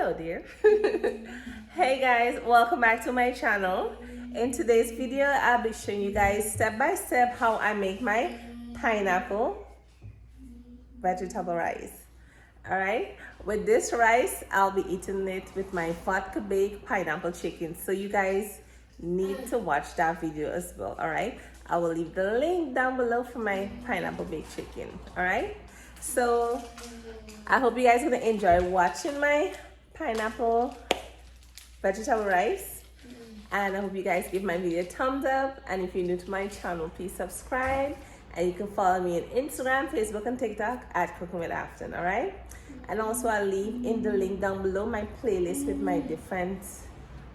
Hello dear. Hey guys, welcome back to my channel. In today's video I'll be showing you guys step by step how I make my pineapple vegetable rice. Alright, with this rice I'll be eating it with my vodka baked pineapple chicken, so you guys need to watch that video as well. Alright, I will leave the link down below for my pineapple baked chicken. Alright, so I hope you guys are gonna enjoy watching my pineapple vegetable rice, and I hope you guys give my video a thumbs up. And if you're new to my channel, please subscribe, and you can follow me on Instagram, Facebook, and TikTok at cookingwithafton. All right, and also I'll leave in the link down below my playlist with my different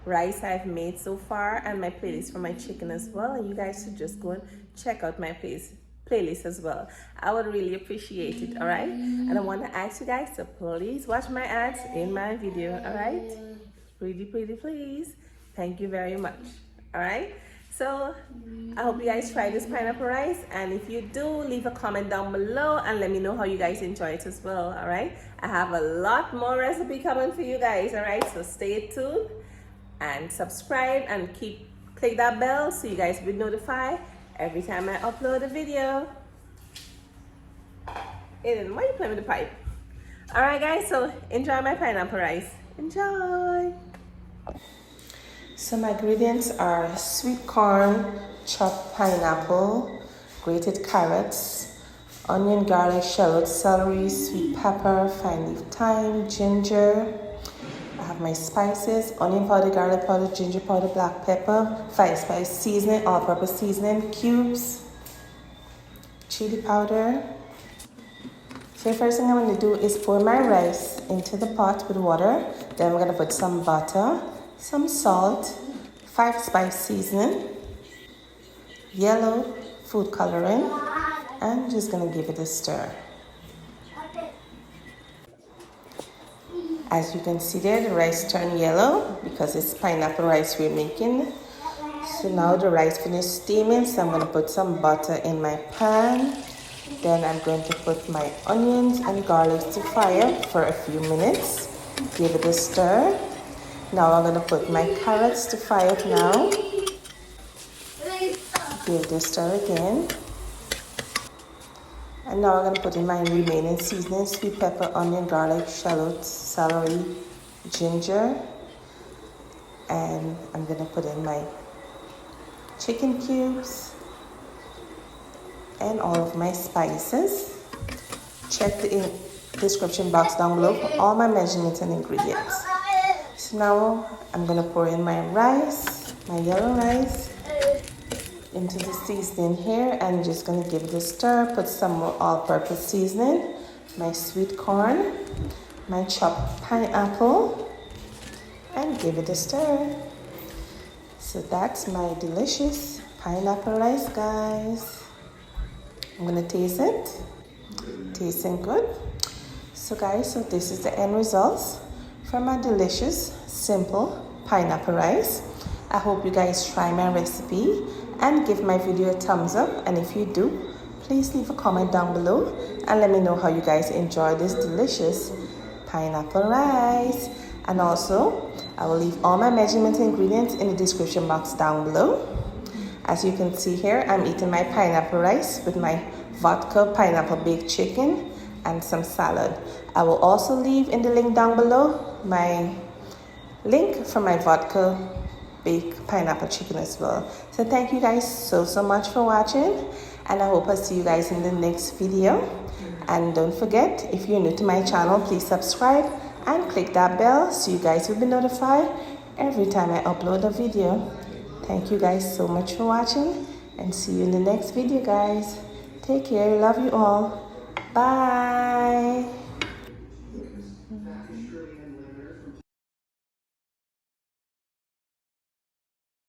rice I've made so far, and my playlist for my chicken as well, and you guys should just go and check out my playlist as well. I would really appreciate it. All right, and I want to ask you guys to please watch my ads in my video. All right, pretty please. Thank you very much. All right, so I hope you guys try this pineapple rice, and if you do, leave a comment down below and let me know how you guys enjoy it as well. All right, I have a lot more recipe coming for you guys. All right, so stay tuned and subscribe, and click that bell so you guys will be notified every time I upload a video. Aiden, why are you playing with the pipe? Alright guys, so enjoy my pineapple rice. Enjoy! So my ingredients are sweet corn, chopped pineapple, grated carrots, onion, garlic, shallots, celery, sweet pepper, fine leaf thyme, ginger. I have my spices: onion powder, garlic powder, ginger powder, black pepper, 5-spice seasoning, all-purpose seasoning cubes, chili powder. So the first thing I'm going to do is pour my rice into the pot with water. Then I'm going to put some butter, some salt, 5-spice seasoning, yellow food coloring, and just going to give it a stir. As you can see there, the rice turned yellow because it's pineapple rice we're making. So now the rice finished steaming, so I'm going to put some butter in my pan. Then I'm going to put my onions and garlic to fry for a few minutes. Give it a stir. Now I'm going to put my carrots to fry now. Give it a stir again. And now I'm going to put in my remaining seasonings: sweet pepper, onion, garlic, shallots, celery, ginger. And I'm going to put in my chicken cubes and all of my spices. Check the description box down below for all my measurements and ingredients. So now I'm going to pour in my rice, my yellow rice, into the seasoning here, and just going to give it a stir. Put some more all-purpose seasoning, my sweet corn, my chopped pineapple, and give it a stir. So that's my delicious pineapple rice, guys. I'm going to taste it. Tasting good. So guys, so this is the end results from my delicious, simple pineapple rice. I hope you guys try my recipe and give my video a thumbs up, and if you do, please leave a comment down below and let me know how you guys enjoy this delicious pineapple rice. And also I will leave all my measurement ingredients in the description box down below. As you can see here, I'm eating my pineapple rice with my vodka pineapple baked chicken and some salad. I will also leave in the link down below my link for my vodka baked pineapple chicken as well. So thank you guys so much for watching, and I hope I see you guys in the next video. And don't forget, if you're new to my channel, please subscribe and click that bell so you guys will be notified every time I upload a video. Thank you guys so much for watching, and see you in the next video, guys. Take care. Love you all. Bye.